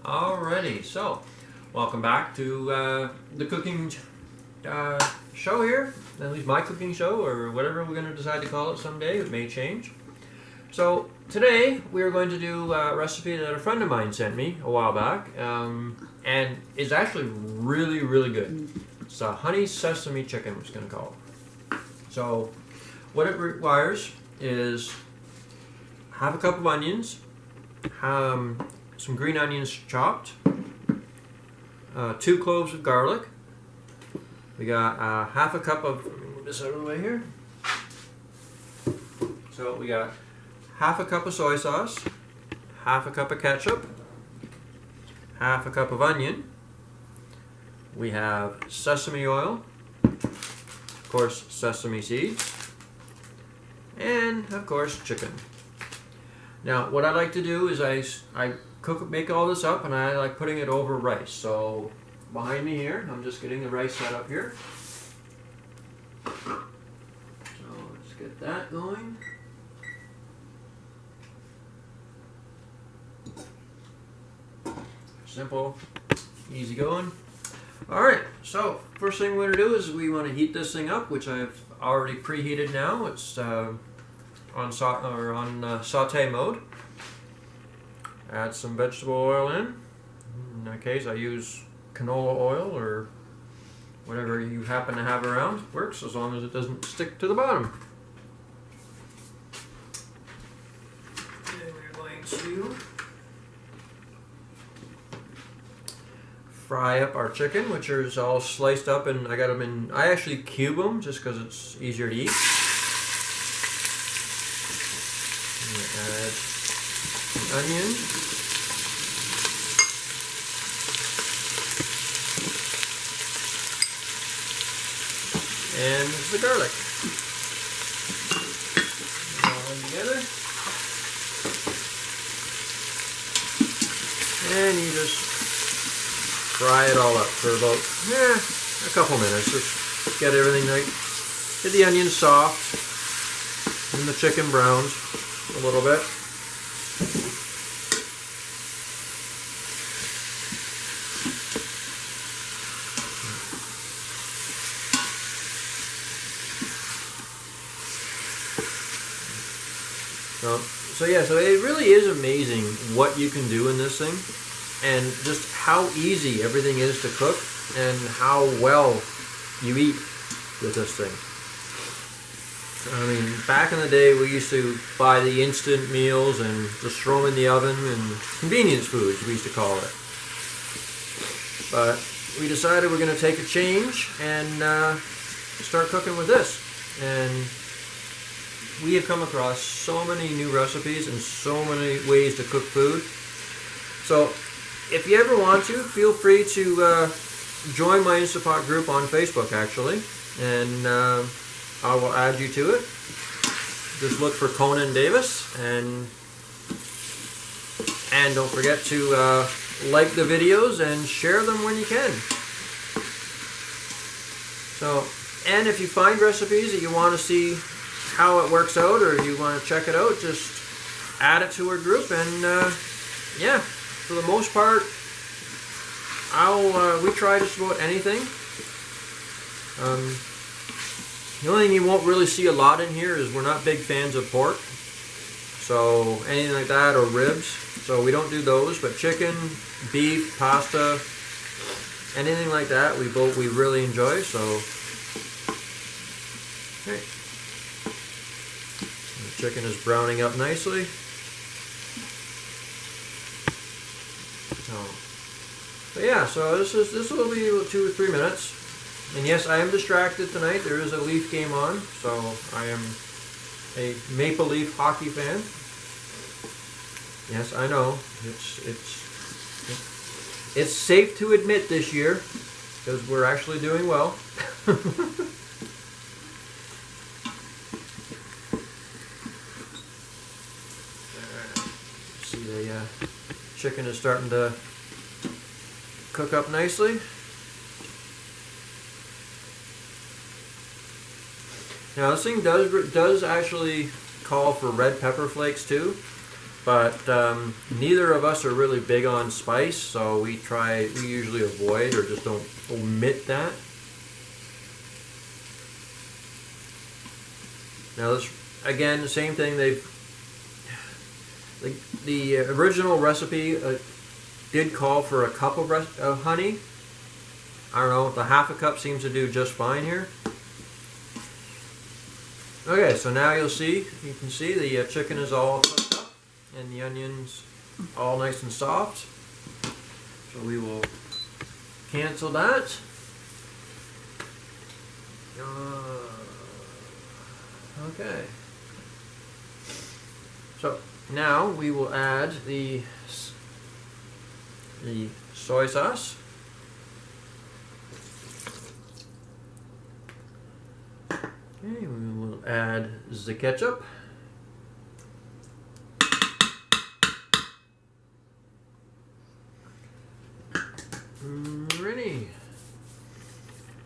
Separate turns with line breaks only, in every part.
Alrighty, so welcome back to the cooking show here, at least my cooking show, or whatever we're going to decide to call it someday. It may change. So today we are going to do a recipe that a friend of mine sent me a while back, and it's actually really, really good. It's a Honey Sesame Chicken, we're just going to call it. So what it requires is half a cup of onions, some green onions chopped, 2 cloves of garlic. We got half a cup of, let me move this out of the way here. So we got half a cup of soy sauce, half a cup of ketchup, half a cup of onion. We have sesame oil, of course sesame seeds, and of course chicken. Now what I like to do is I make all this up, and I like putting it over rice. So behind me here, I'm just getting the rice set up here. So let's get that going. Simple, easy going. Alright, so first thing we're going to do is we want to heat this thing up, which I've already preheated now. It's on saute mode. Add some vegetable oil in. In that case, I use canola oil or whatever you happen to have around. Works as long as it doesn't stick to the bottom. And we're going to fry up our chicken, which is all sliced up, and I got them in. I actually cube them just because it's easier to eat. Add some onion. And the garlic. All in together. And you just fry it all up for about a couple minutes. Just get everything right. Get the onions soft and the chicken browns a little bit. So it really is amazing what you can do in this thing, and just how easy everything is to cook, and how well you eat with this thing. I mean, back in the day we used to buy the instant meals and just throw them in the oven, and convenience foods we used to call it. But we decided we're going to take a change and start cooking with this. And we have come across so many new recipes and so many ways to cook food. So if you ever want to, feel free to join my Instapot group on Facebook, actually, and I will add you to it. Just look for Conan Davis, and don't forget to like the videos and share them when you can. So, and if you find recipes that you want to see how it works out, or you want to check it out, just add it to our group, and yeah, for the most part, we try just about anything. The only thing you won't really see a lot in here is we're not big fans of pork, so anything like that, or ribs, so we don't do those. But chicken, beef, pasta, anything like that, we really enjoy. So okay. The chicken is browning up nicely. So yeah, so this will be 2 or 3 minutes. And yes, I am distracted tonight. There is a Leaf game on, so I am a Maple Leaf hockey fan. Yes, I know. It's safe to admit this year, because we're actually doing well. See, the chicken is starting to cook up nicely. Now this thing does actually call for red pepper flakes too. but neither of us are really big on spice, so we usually avoid or just don't omit that. Now this, again, the same thing. The original recipe did call for a cup of honey. I don't know, the half a cup seems to do just fine here. Okay, so now you can see the chicken is all cooked up and the onions all nice and soft. So we will cancel that. Okay. So now we will add the soy sauce. Okay, we will add the ketchup. Ready.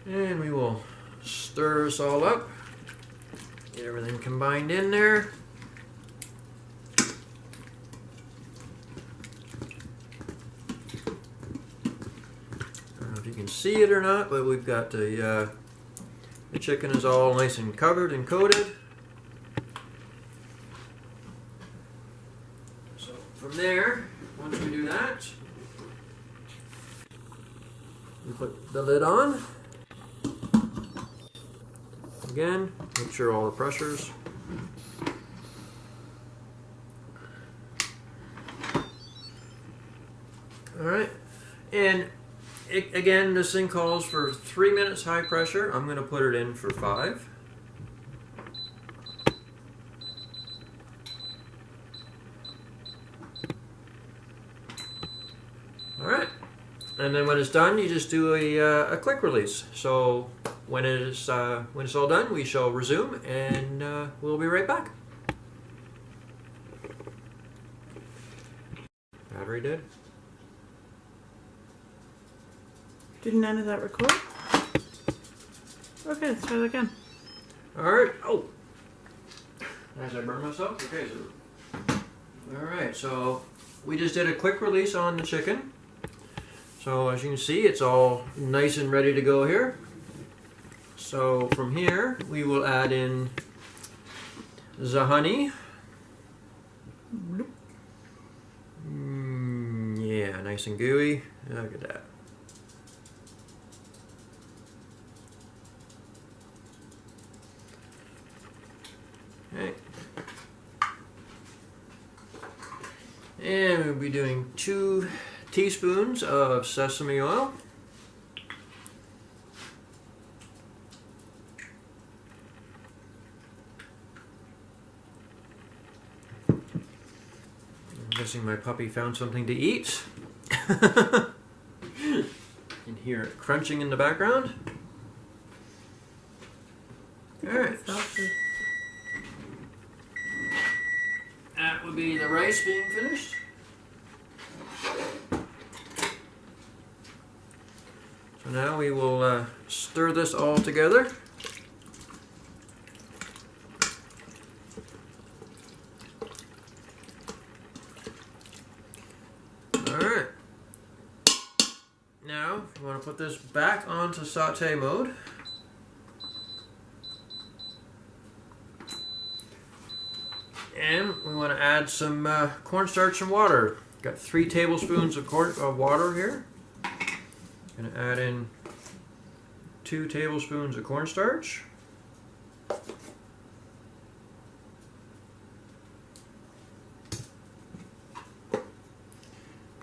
And we will stir this all up. Get everything combined in there. I don't know if you can see it or not, but we've got the chicken is all nice and covered and coated. So from there, once we do that, we put the lid on. Again, make sure all the pressures. Alright, and again, this thing calls for 3 minutes high pressure. I'm going to put it in for 5. Alright, and then when it's done, you just do a quick release. So when it's all done, we shall resume, and we'll be right back. Battery dead.
Did none of that record? Okay, let's try that again.
Alright. Oh! As I burn myself? Okay, so. Alright, so we just did a quick release on the chicken. So as you can see, it's all nice and ready to go here. So from here, we will add in the honey. Yeah, nice and gooey. Look at that. Okay. And we'll be doing 2 teaspoons of sesame oil. I'm guessing my puppy found something to eat. You can hear it crunching in the background. Alright. That would be the rice being finished. So now we will stir this all together. Alright. Now, we want to put this back onto saute mode. And we want to add some cornstarch and water. Got 3 tablespoons of water here. Going to add in 2 tablespoons of cornstarch.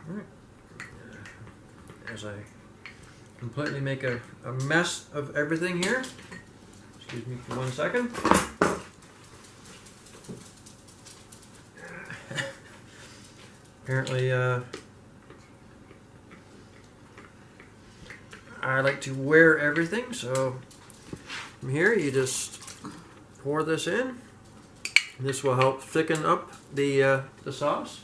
Alright. As I completely make a mess of everything here. Excuse me for 1 second. Apparently, I like to wear everything, so from here you just pour this in. This will help thicken up the sauce.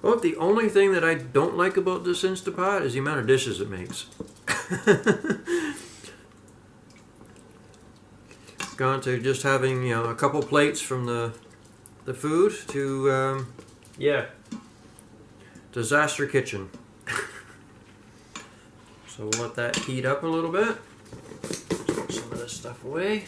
Well, the only thing that I don't like about this Instapot is the amount of dishes it makes. Gone to just having, you know, a couple plates from the food to, yeah, disaster kitchen. So we'll let that heat up a little bit. Put some of this stuff away.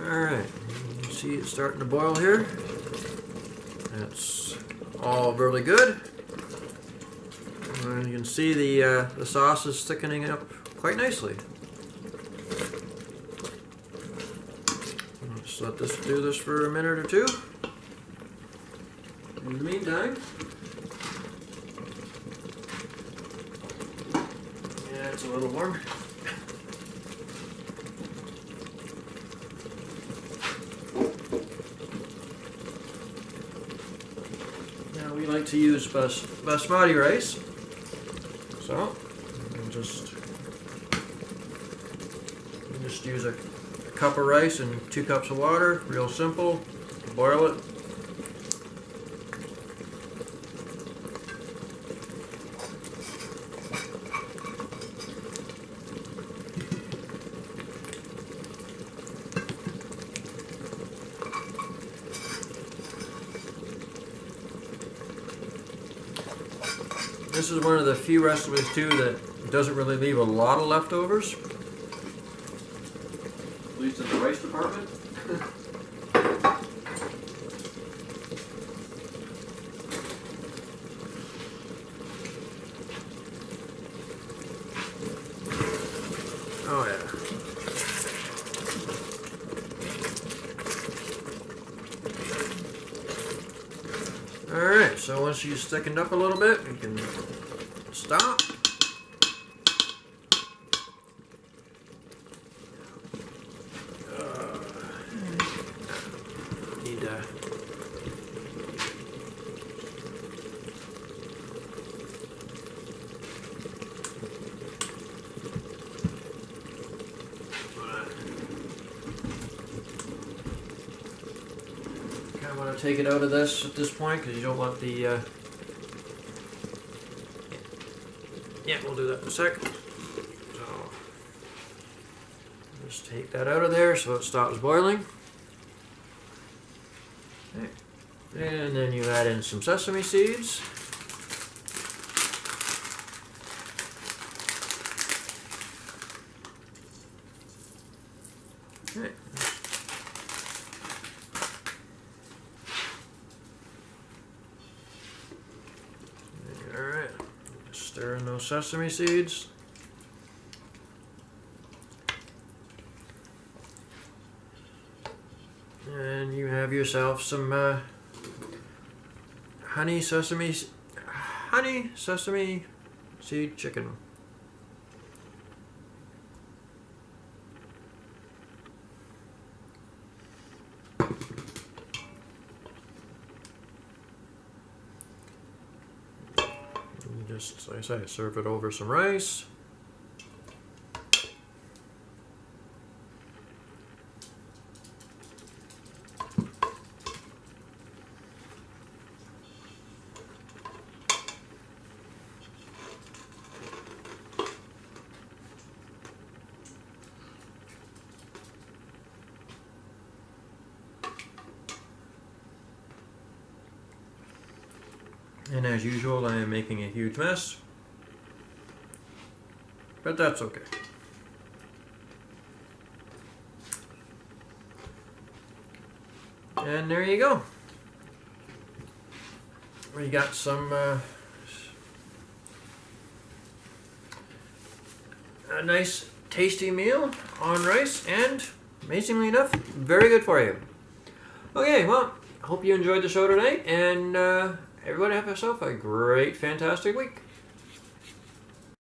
Alright, you can see it's starting to boil here. That's all really good. And you can see the sauce is thickening up quite nicely. Let's let this do this for a minute or two. In the meantime, yeah, it's a little warm. We like to use basmati rice, so we'll just use a cup of rice and 2 cups of water. Real simple. Boil it. This is one of the few recipes too that doesn't really leave a lot of leftovers. At least in the rice department. Oh yeah. Alright, so once you've thickened up a little bit, you can stop. Need to kind of want to take it out of this at this point because you don't want the yeah, we'll do that in a sec. So just take that out of there so it stops boiling. Okay. And then you add in some sesame seeds. Okay. Alright, stir in those sesame seeds. And you have yourself some honey sesame seed chicken. Just, like I say, serve it over some rice. And as usual, I am making a huge mess, but that's okay. And there you go. We got some a nice tasty meal on rice, and amazingly enough, very good for you. Okay, well, I hope you enjoyed the show tonight, and everybody have yourself a great, fantastic week.